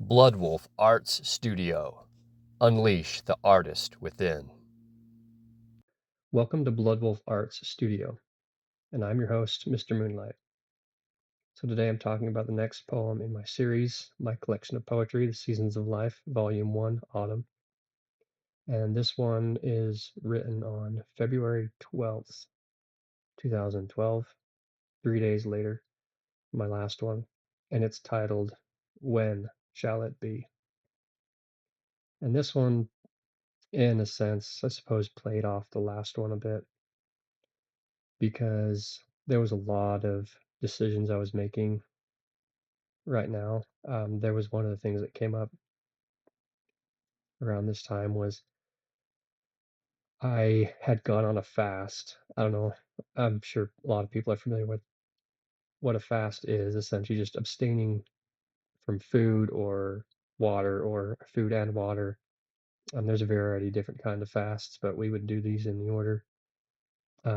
Bloodwolf Arts Studio. Unleash the artist within. Welcome to Bloodwolf Arts Studio, and I'm your host, Mr. Moonlight. So today I'm talking about the next poem in my series, my collection of poetry, The Seasons of Life, Volume 1, Autumn. And this one is written on February 12th, 2012, 3 days later, my last one, and it's titled, When Shall It Be? And this one, in a sense, I suppose, played off the last one a bit because there was a lot of decisions I was making right now. There was one of the things that came up around this time was I had gone on a fast. I don't know. I'm sure a lot of people are familiar with what a fast is, essentially just abstaining from food or water or food and water. There's a variety of different kind of fasts, but we would do these in the order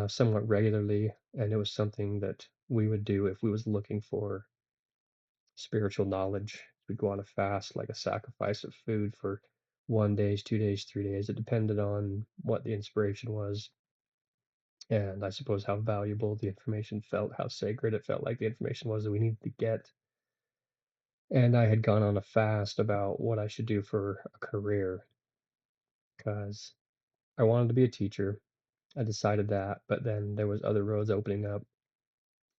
somewhat regularly, and it was something that we would do if we was looking for spiritual knowledge. We'd go on a fast, like a sacrifice of food for 1 days, 2 days, 3 days. It depended on what the inspiration was. And I suppose how valuable the information felt, how sacred it felt like the information was that we needed to get. And I had gone on a fast about what I should do for a career because I wanted to be a teacher. I decided that, but then there was other roads opening up,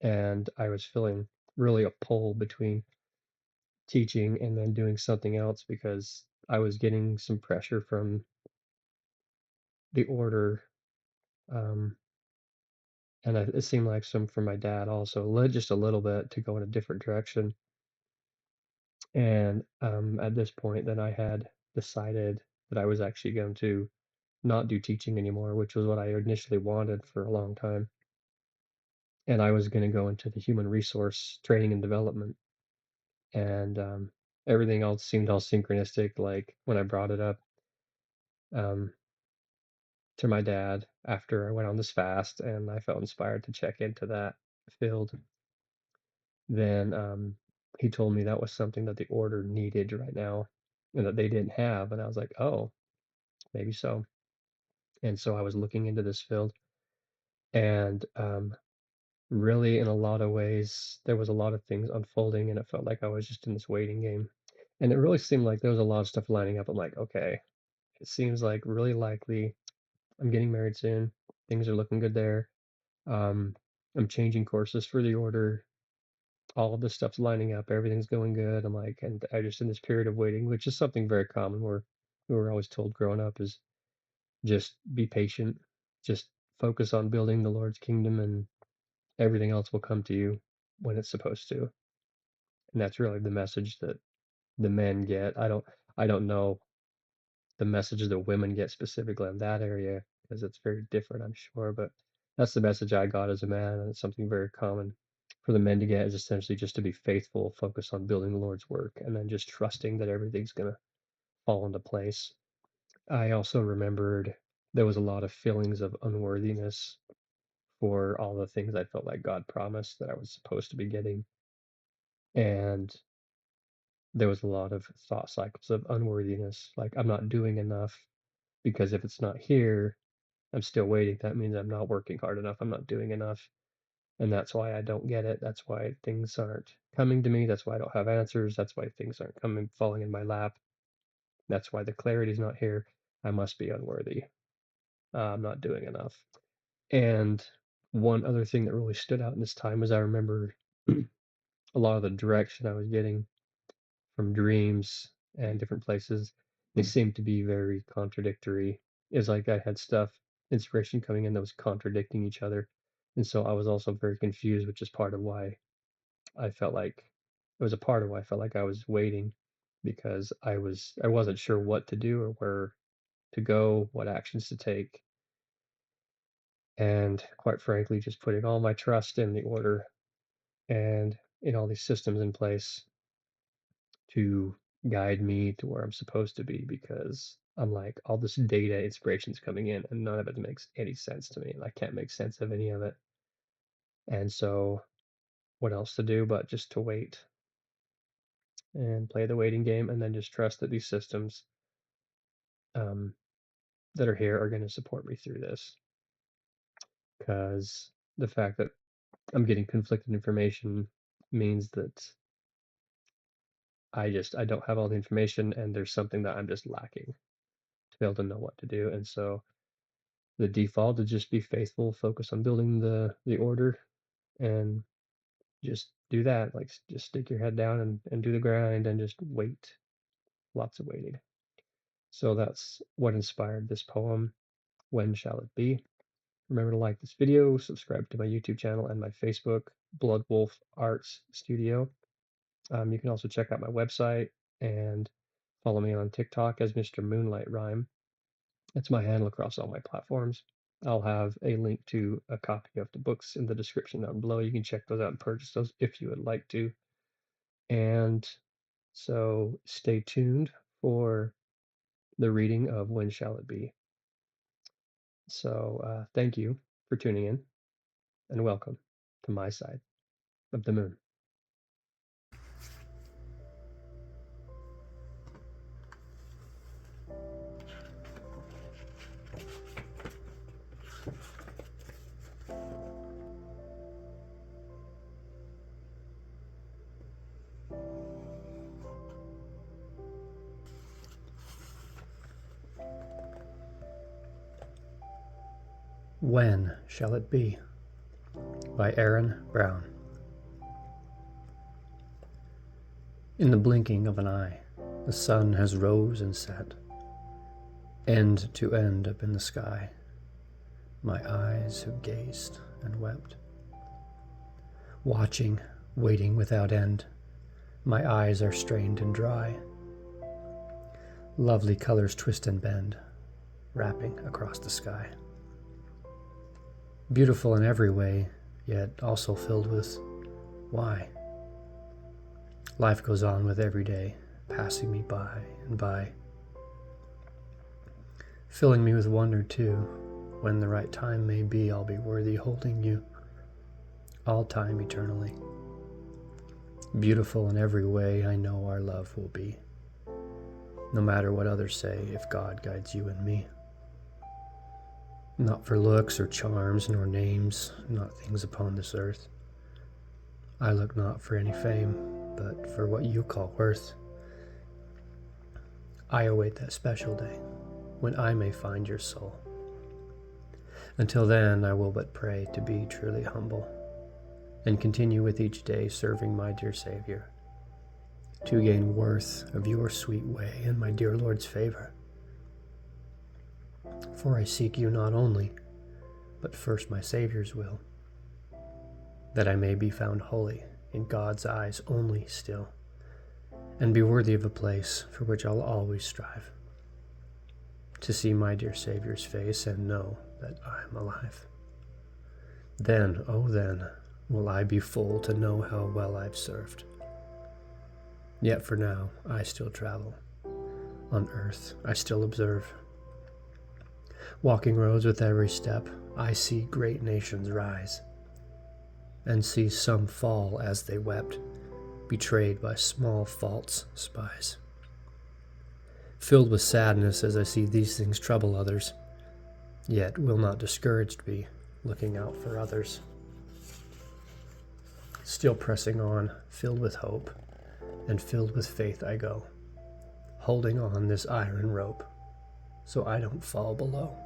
and I was feeling really a pull between teaching and then doing something else because I was getting some pressure from the order, um, and it seemed like some from my dad also led just a little bit to go in a different direction. And at this point, then I had decided that I was actually going to not do teaching anymore, which was what I initially wanted for a long time. And I was going to go into the human resource training and development, and everything else seemed all synchronistic. Like when I brought it up, um, to my dad after I went on this fast and I felt inspired to check into that field, then he told me that was something that the order needed right now and that they didn't have. And I was like, oh, maybe so. And so I was looking into this field, and really, in a lot of ways, there was a lot of things unfolding, and it felt like I was just in this waiting game. And it really seemed like there was a lot of stuff lining up. I'm like, okay, it seems like really likely I'm getting married soon. Things are looking good there. Um, I'm changing courses for the order. All of this stuff's lining up. Everything's going good. I'm like, and I just in this period of waiting, which is something very common where we were always told growing up is just be patient, just focus on building the Lord's kingdom, and everything else will come to you when it's supposed to. And that's really the message that the men get. I don't know the message that women get specifically in that area because it's very different, I'm sure. But that's the message I got as a man, and it's something very common for the men to get is essentially just to be faithful, focus on building the Lord's work, and then just trusting that everything's gonna fall into place. I also remembered there was a lot of feelings of unworthiness for all the things I felt like God promised that I was supposed to be getting. And there was a lot of thought cycles of unworthiness, like I'm not doing enough because if it's not here, I'm still waiting. That means I'm not working hard enough. I'm not doing enough. And that's why I don't get it. That's why things aren't coming to me. That's why I don't have answers. That's why things aren't coming, falling in my lap. That's why the clarity's not here. I must be unworthy. I'm not doing enough. And one other thing that really stood out in this time was I remember a lot of the direction I was getting from dreams and different places. They seemed to be very contradictory. It's like I had stuff, inspiration coming in that was contradicting each other. And so I was also very confused, which is part of why I felt like it was a part of why I felt like I was waiting because I wasn't sure what to do or where to go, what actions to take. And quite frankly, just putting all my trust in the order and in all these systems in place to guide me to where I'm supposed to be because I'm like all this data inspiration's coming in and none of it makes any sense to me and I can't make sense of any of it. And so what else to do but just to wait. and play the waiting game, and then just trust that these systems um, that are here are going to support me through this. Because the fact that I'm getting conflicted information means that I don't have all the information, and there's something that I'm just lacking to be able to know what to do. And so the default is just be faithful, focus on building the order, and just do that. Like just stick your head down and do the grind and just wait. Lots of waiting. So that's what inspired this poem, When Shall It Be? Remember to like this video, subscribe to my YouTube channel and my Facebook, Blood Wolf Arts Studio. You can also check out my website and follow me on TikTok as Mr. Moonlight Rhyme. That's my handle across all my platforms. I'll have a link to a copy of the books in the description down below. You can check those out and purchase those if you would like to. And so stay tuned for the reading of When Shall It Be? So thank you for tuning in and welcome to my side of the moon. When Shall It Be? By Aaron Brown. In the blinking of an eye, the sun has rose and set, end to end up in the sky. My eyes have gazed and wept. Watching, waiting without end, my eyes are strained and dry. Lovely colors twist and bend, wrapping across the sky. Beautiful in every way, yet also filled with why. Life goes on with every day, passing me by and by, filling me with wonder too. When the right time may be, I'll be worthy holding you, all time eternally. Beautiful in every way, I know our love will be, no matter what others say, if God guides you and me. Not for looks or charms nor names, not things upon this earth. I look not for any fame, but for what you call worth. I await that special day, when I may find your soul. Until then, I will but pray to be truly humble, and continue with each day serving my dear Savior, to gain worth of your sweet way and my dear Lord's favor. For I seek you not only, but first my Savior's will, that I may be found holy in God's eyes only still, and be worthy of a place for which I'll always strive, to see my dear Savior's face and know that I'm alive. Then, oh then, will I be full to know how well I've served. Yet for now I still travel, on earth I still observe. Walking roads with every step, I see great nations rise, and see some fall as they wept, betrayed by small false spies. Filled with sadness as I see these things trouble others, yet will not discouraged be, looking out for others. Still pressing on, filled with hope, and filled with faith I go, holding on this iron rope, so I don't fall below.